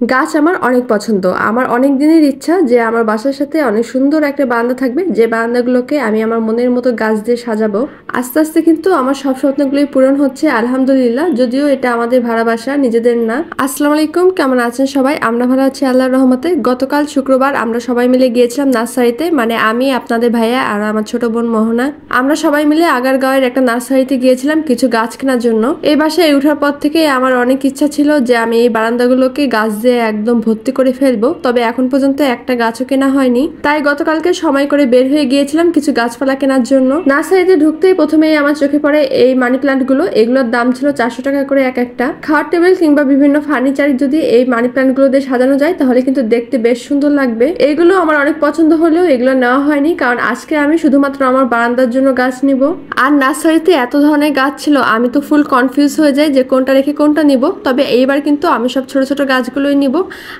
গাছ আমার অনেক পছন্দ। আমার অনেক দিনের ইচ্ছা যে আমার বাসার সাথে অনেক সুন্দর একটা বারান্দা থাকবে, যে বারান্দাগুলোকে আমি আমার মনের মতো গাছ দিয়ে সাজাবো। আস্তে আস্তে কিন্তু আমার সব স্বপ্নগুলোই পূরণ হচ্ছে আলহামদুলিল্লাহ, যদিও এটা আমাদের ভাড়া বাসা, নিজেদের না। আসসালামু আলাইকুম, কেমন আছেন সবাই? আমরা ভালো আছি আল্লাহর রহমতে। গতকাল শুক্রবার আমরা সবাই মিলে গিয়েছিলাম নার্সারিতে, মানে আমি, আপনাদের ভাইয়া আর আমার ছোট বোন মোহনা। আমরা সবাই মিলে আগারগাঁওয়ের একটা নার্সারিতে গিয়েছিলাম কিছু গাছ কেনার জন্য। এই বাসায় ওঠার পর থেকে আমার অনেক ইচ্ছা ছিল যে আমি এই বারান্দাগুলোকে গাছ দিয়ে একদম ভর্তি করে ফেলবো, তবে এখন পর্যন্ত একটা গাছও কেনা হয়নি। তাই গতকালকে সময় করে বের হয়ে গিয়েছিলাম কিছু গাছপালা কেনার জন্য। নার্সারিতে ঢুকতেই প্রথমেই আমার চোখে পড়ে এই মানি প্লান্ট গুলো। এগুলোর দাম ছিল 400 টাকা করে এক একটা। খাওয়ার টেবিল কিংবা বিভিন্ন ফার্নিচার যদি এই মানি প্লান্ট গুলো দিয়ে সাজানো যায় তাহলে কিন্তু দেখতে বেশ সুন্দর লাগবে। এগুলো আমার অনেক পছন্দ হলেও এগুলো নেওয়া হয়নি, কারণ আজকে আমি শুধুমাত্র আমার বারান্দার জন্য গাছ নিব। আর নার্সারিতে এত ধরনের গাছ ছিল, আমি তো ফুল কনফিউজ হয়ে যাই যে কোনটা রেখে কোনটা নিব। তবে এইবার কিন্তু আমি সব ছোট ছোট গাছগুলোই নিব,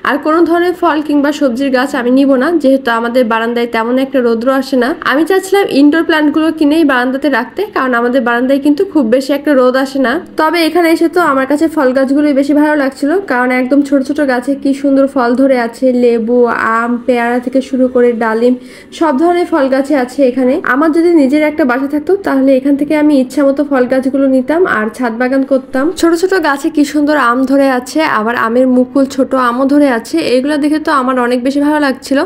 আর কোনো ধরনের ফল কিংবা সবজির গাছ আমি নিব না, যেহেতু আমাদের বারান্দায় তেমন একটা রৌদ্র আসে না। আমি চাচ্ছিলাম ইনডোর প্ল্যান্টগুলো কিনেই বারান্দাতে রাখতে, কারণ আমাদের বারান্দায় কিন্তু খুব বেশি একটা রোদ আসে না। তবে এখানে এসে তো আমার কাছে ফল গাছগুলোই বেশি ভালো লাগছিল, কারণ একদম ছোট ছোট গাছে কি সুন্দর ফল ধরে আছে। লেবু, আম, পেয়ারা থেকে শুরু করে ডালিম, সব ধরনের ফল গাছে আছে এখানে। আমার যদি নিজের একটা বাসা থাকতো তাহলে এখান থেকে আমি ইচ্ছা মতো ফল গাছগুলো নিতাম আর ছাদ বাগান করতাম। ছোট ছোট গাছে কি সুন্দর আম ধরে আছে, আবার আমের মুকুল ছোট আমও ধরে আছে। এগুলো দেখে তো আমার অনেক বেশি ভালো লাগছিল।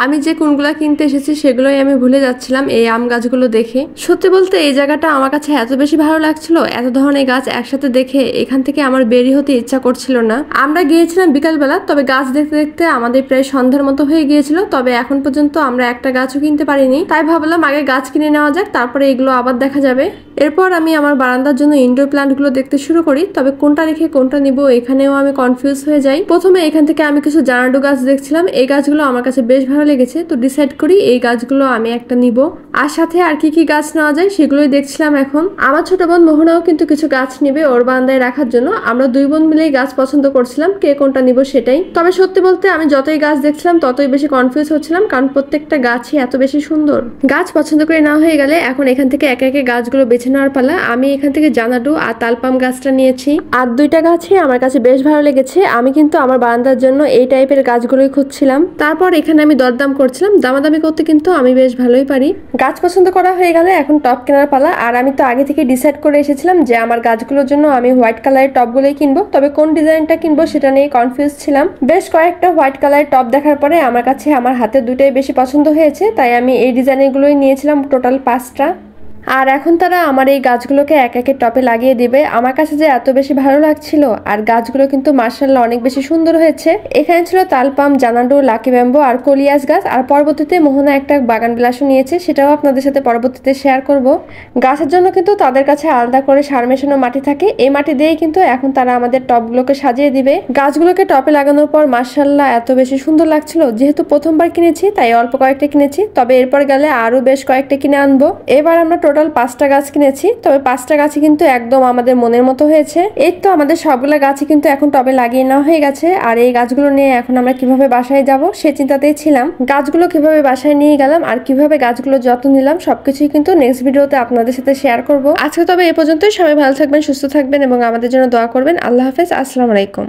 আমি যে কোনগুলা কিনতে এসেছি সেগুলোই আমি ভুলে যাচ্ছিলাম এই আম গাছগুলো দেখে। সত্যি বলতে এই জায়গাটা আমার কাছে এত বেশি ভালো লাগছিল, এত ধরনের গাছ একসাথে দেখে এখান থেকে আমার বেরি হতে ইচ্ছা করছিল না। আমরা গিয়েছিলাম বিকালবেলা, তবে গাছ দেখতে দেখতে আমাদের প্রায় সন্ধ্যার মতো হয়ে গিয়েছিল। তবে এখন পর্যন্ত আমরা একটা গাছও কিনতে পারিনি, তাই ভাবলাম আগে গাছ কিনে নেওয়া যাক, তারপরে এগুলো আবার দেখা যাবে। এরপর আমি আমার বারান্দার জন্য ইনডোর প্ল্যান্টগুলো দেখতে শুরু করি, তবে কোনটা রেখে কোনটা নিব এখানেও আমি কনফিউজ হয়ে যাই। প্রথমে এখান থেকে আমি কিছু জানাডু গাছ দেখছিলাম, এই গাছগুলো আমার কাছে বেশ ভালো লেগেছে, তো ডিসাইড করি এই গাছগুলো আমি একটা নিব। আর সাথে আর কি কি গাছ নেওয়া যায় সেগুলোই দেখছিলাম এখন। আমার ছোট বোন মোহনাও কিন্তু কিছু গাছ নিবে ওর বারান্দায় রাখার জন্য। আমরা দুই বোন মিলেই গাছ পছন্দ করছিলাম কে কোনটা নিব সেটাই। তবে সত্যি বলতে আমি যতই গাছ দেখছিলাম ততই বেশি কনফিউজ হচ্ছিলাম, কারণ প্রত্যেকটা গাছই এত বেশি সুন্দর। গাছ পছন্দ করে না হয়ে গেলে এখন এখান থেকে একে একে গাছগুলো বেছে নেওয়ার পালা। আমি এখান থেকে জানাডু আর তালপাম গাছটা নিয়েছি, আর দুইটা গাছই আমার কাছে বেশ ভালো লেগেছে। আমি কিন্তু আমার বারান্দার জন্য এই টাইপের গাছগুলোই খুঁজছিলাম। তারপর এখানে আমি দরদাম করছিলাম, দামাদামি করতে কিন্তু আমি বেশ ভালোই পারি। গাছ পছন্দ করা হয়ে গেলে এখন টব কেনার পালা। আর আমি তো আগে থেকে ডিসাইড করে এসেছিলাম যে আমার গাছগুলোর জন্য আমি হোয়াইট কালারের টবগুলোই কিনবো, তবে কোন ডিজাইনটা কিনবো সেটা নিয়ে কনফিউজ ছিলাম। বেশ কয়েকটা হোয়াইট কালারের টব দেখার পরে আমার কাছে আমার হাতে দুটাই বেশি পছন্দ হয়েছে, তাই আমি এই ডিজাইনের গুলোই নিয়েছিলাম টোটাল 5টা। আর এখন তারা আমার এই গাছগুলোকে এক একে টপে লাগিয়ে দিবে। আমার কাছে যে এত বেশি ভালো লাগছিল, আর গাছগুলো কিন্তু মার্শাল্লাহ অনেক বেশি সুন্দর হয়েছে। এখানে ছিল তালপাম, জানাডু, লাকি ব্যাম্বো আর কলিয়াস গাছ। আর পরবর্তীতে মোহনা একটা বাগান বিলাসও নিয়েছে, সেটাও আপনাদের সাথে পরবর্তীতে শেয়ার করব। গাছের জন্য কিন্তু তাদের কাছে আলাদা করে সার মেশানো মাটি থাকে, এই মাটি দিয়েই কিন্তু এখন তারা আমাদের টবগুলোকে সাজিয়ে দিবে। গাছগুলোকে টপে লাগানোর পর মার্শাল্লাহ এত বেশি সুন্দর লাগছিল। যেহেতু প্রথমবার কিনেছি তাই অল্প কয়েকটা কিনেছি, তবে এরপর গেলে আরো বেশ কয়েকটা কিনে আনবো। এবার আমরা টোটাল 5টা গাছ কিনেছি, তবে 5টা গাছই কিন্তু একদম আমাদের মনের মতো হয়েছে। এই তো আমাদের সবগুলা গাছই কিন্তু এখন টবে লাগিয়ে নেওয়া হয়ে গেছে। আর এই গাছগুলো নিয়ে এখন আমরা কিভাবে বাসায় যাব সে চিন্তাতেই ছিলাম। গাছগুলো কিভাবে বাসায় নিয়ে গেলাম আর কিভাবে গাছগুলো যত্ন নিলাম সবকিছুই কিন্তু নেক্সট ভিডিওতে আপনাদের সাথে শেয়ার করব। আজকে তবে এ পর্যন্তই। সবাই ভালো থাকবেন, সুস্থ থাকবেন এবং আমাদের জন্য দোয়া করবেন। আল্লাহ হাফেজ, আসসালামু আলাইকুম।